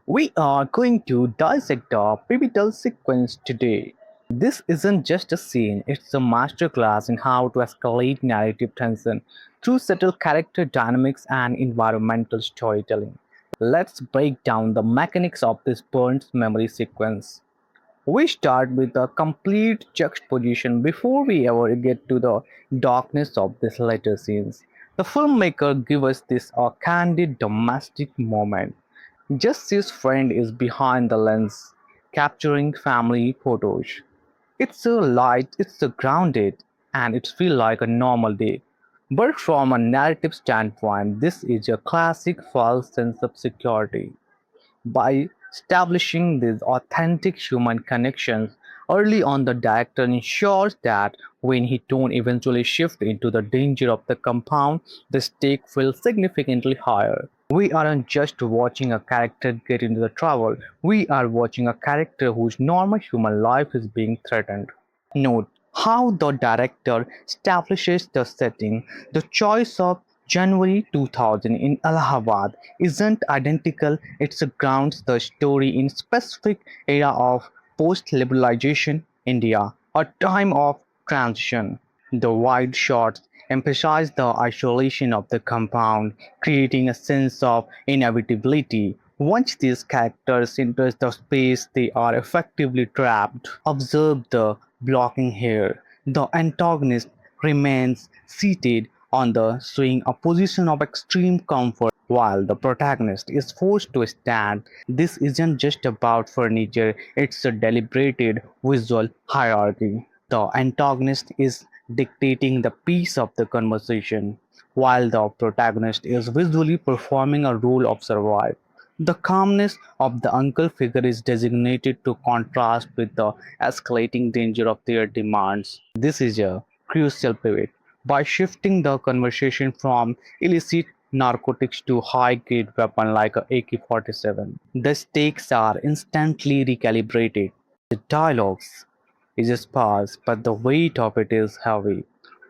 We are going to dissect a pivotal sequence today. This isn't just a scene, it's a masterclass in how to escalate narrative tension through subtle character dynamics and environmental storytelling. Let's break down the mechanics of this burnt memory sequence. We start with a complete juxtaposition before we ever get to the darkness of these later scenes. The filmmaker gives us this candid domestic moment. Jesse's friend is behind the lens, capturing family photos. It's a light, it's a grounded, and it feels like a normal day. But from a narrative standpoint, this is a classic false sense of security. By establishing these authentic human connections early on, the director ensures that when his tone eventually shifts into the danger of the compound, the stake feels significantly higher. We aren't just watching a character get into the trouble, we are watching a character whose normal human life is being threatened. Note how the director establishes the setting. The choice of January 2000 in Allahabad isn't identical, it grounds the story in specific era of post-liberalization India, a time of transition. The wide shots emphasize the isolation of the compound, creating a sense of inevitability. Once these characters enter the space, they are effectively trapped. Observe the blocking here. The antagonist remains seated on the swing, a position of extreme comfort, while the protagonist is forced to stand. This isn't just about furniture, it's a deliberated visual hierarchy. The antagonist is dictating the pace of the conversation, while the protagonist is visually performing a role of survival. The calmness of the uncle figure is designated to contrast with the escalating danger of their demands. This is a crucial pivot. By shifting the conversation from illicit narcotics to high-grade weapon like a AK-47, the stakes are instantly recalibrated. The dialogues is sparse, but the weight of it is heavy.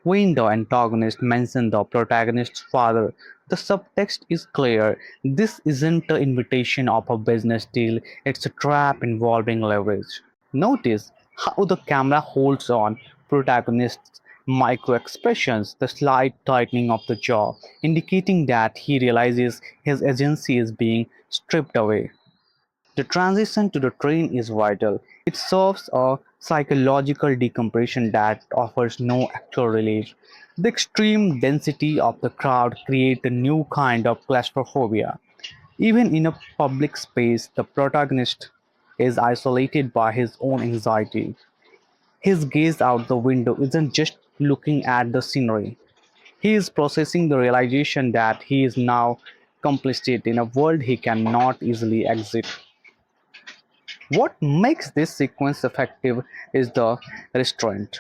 When the antagonist mentions the protagonist's father, the subtext is clear. This isn't the invitation of a business deal, it's a trap involving leverage. Notice how the camera holds on protagonist's micro-expressions, the slight tightening of the jaw, indicating that he realizes his agency is being stripped away. The transition to the train is vital. It serves a psychological decompression that offers no actual relief. The extreme density of the crowd creates a new kind of claustrophobia. Even in a public space, the protagonist is isolated by his own anxiety. His gaze out the window isn't just looking at the scenery. He is processing the realization that he is now complicit in a world he cannot easily exit. What makes this sequence effective is the restraint.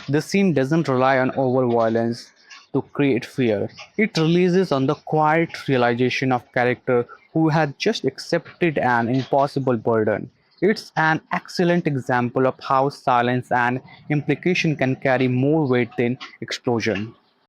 The scene doesn't rely on over-violence to create fear. It releases on the quiet realization of character who had just accepted an impossible burden. It's an excellent example of how silence and implication can carry more weight than explosion.